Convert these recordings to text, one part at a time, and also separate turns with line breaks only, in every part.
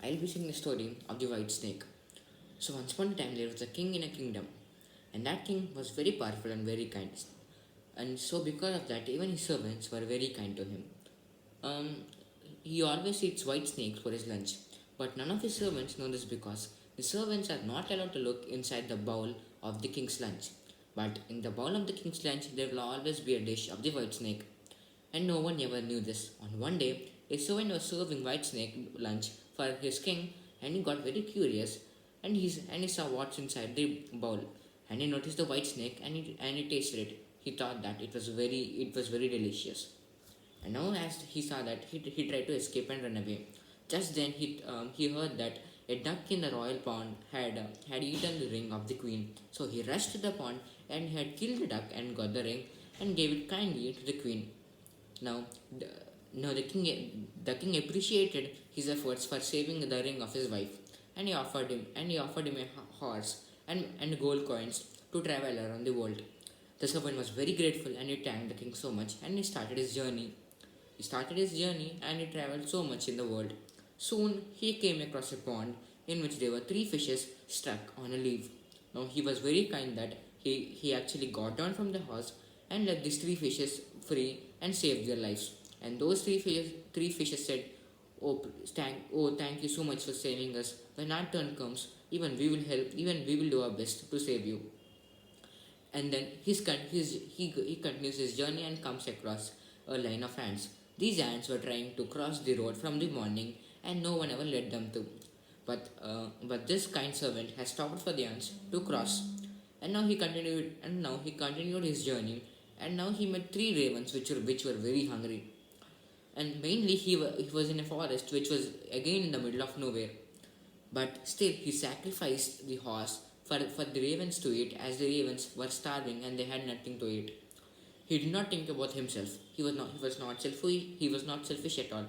I'll be telling the story of the white snake. So once upon a time there was a king in a kingdom, and that king was very powerful and very kind. And so because of that, even his servants were very kind to him. Um, he always eats white snakes for his lunch, but none of his servants know this because the servants are not allowed to look inside the bowl of the king's lunch. But in the bowl of the king's lunch, there will always be a dish of the white snake, and no one ever knew this. On one day, a servant was serving white snake lunch for his king, and he got very curious, and he saw what's inside the bowl, and he noticed the white snake, and he tasted it. He thought that it was very delicious, and now as he saw that, he tried to escape and run away. Just then he heard that a duck in the royal pond had eaten the ring of the queen. So he rushed to the pond and had killed the duck and got the ring and gave it kindly to the queen. Now, the, now the king appreciated his efforts for saving the ring of his wife, and he offered him a horse and gold coins to travel around the world. The servant was very grateful and he thanked the king so much, and he started his journey. And he traveled so much in the world. Soon he came across a pond in which there were three fishes stuck on a leaf. Now he was very kind that he actually got down from the horse and let these three fishes free and saved their lives. And those three fishes said, thank you so much for saving us. When our turn comes, even we will do our best to save you. And then he continues his journey and comes across a line of ants. These ants were trying to cross the road from the morning, and no one ever let them to. But this kind servant has stopped for the ants to cross, and now he continued his journey, and now he met three ravens which were very hungry, and mainly he was in a forest which was again in the middle of nowhere. But still, he sacrificed the horse for the ravens to eat, as the ravens were starving and they had nothing to eat. He did not think about himself. He was not selfish at all.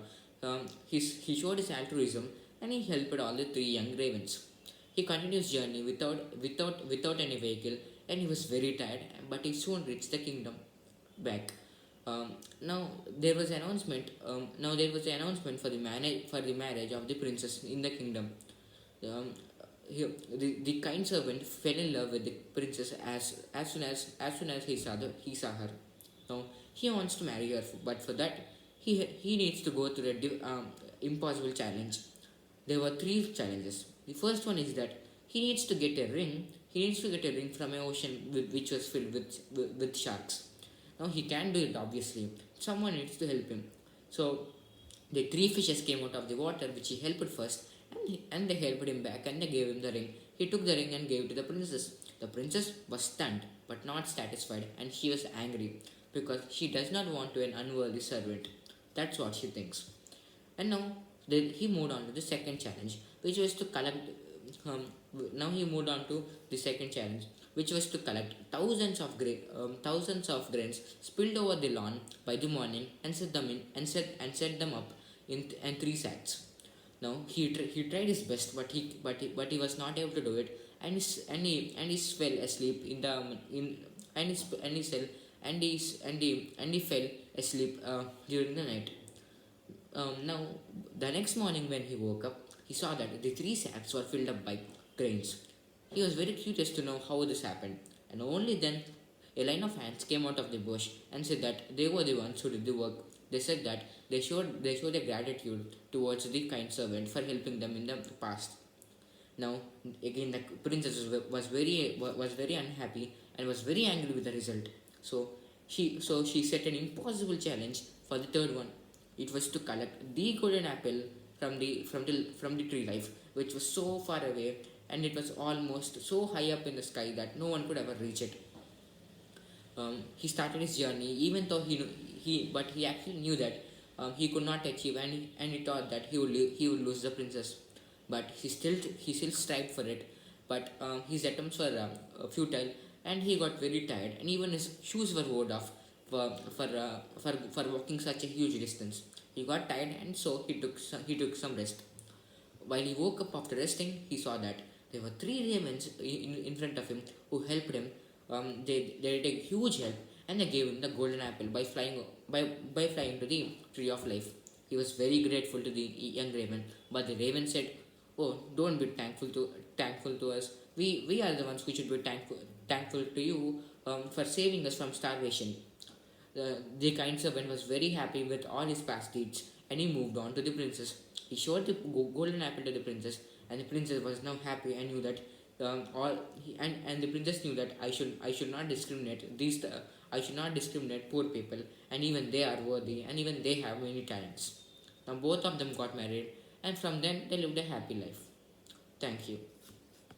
He showed his altruism, and he helped all the three young ravens. He continued his journey without any vehicle, and he was very tired, but he soon reached the kingdom back. Now there was announcement. Now there was an announcement for the marriage of the princess in the kingdom. Um, the kind servant fell in love with the princess as soon as he saw her. Now he wants to marry her, but for that he needs to go through a impossible challenge. There were three challenges. The first one is that he needs to get a ring. He needs to get a ring from an ocean which was filled with sharks. Now he can't do it obviously. Someone needs to help him. So the three fishes came out of the water, which he helped first, and they helped him back and they gave him the ring. He took the ring and gave it to the princess. The princess was stunned but not satisfied, and she was angry because she does not want to an unworthy servant. That's what she thinks. And now he moved on to the second challenge, which was to collect. Um, Now he moved on to the second challenge, which was to collect thousands of grains spilled over the lawn by the morning and set them up in three sacks. Now he tried his best, but he was not able to do it, and he fell asleep in the in and he fell and he fell asleep during the night. Now, the next morning when he woke up, he saw that the three sacks were filled up by grains. He was very curious to know how this happened, and only then a line of ants came out of the bush and said that they were the ones who did the work. They said that they showed their gratitude towards the kind servant for helping them in the past. Now, again, the princess was very unhappy and was very angry with the result. So she set an impossible challenge for the third one. It was to collect the golden apple from the tree life, which was so far away, and it was almost so high up in the sky that no one could ever reach it. He started his journey, even though he actually knew that he could not achieve, and he thought that he would lose the princess, but he still strived for it. But his attempts were futile, and he got very tired, and even his shoes were worn off for walking such a huge distance. He got tired, and so he took some rest. While he woke up after resting, he saw that there were three ravens in front of him who helped him. They did a huge help, and they gave him the golden apple by flying to the tree of life. He was very grateful to the young raven, but the raven said, "Oh, don't be thankful to us. We are the ones who should be thankful to you for saving us from starvation." The kind servant was very happy with all his past deeds, and he moved on to the princess. He showed the golden apple to the princess, and the princess was now happy and knew that and the princess knew that I should not discriminate I should not discriminate poor people, and even they are worthy, and even they have many talents. Now both of them got married, and from then they lived a happy life. Thank you.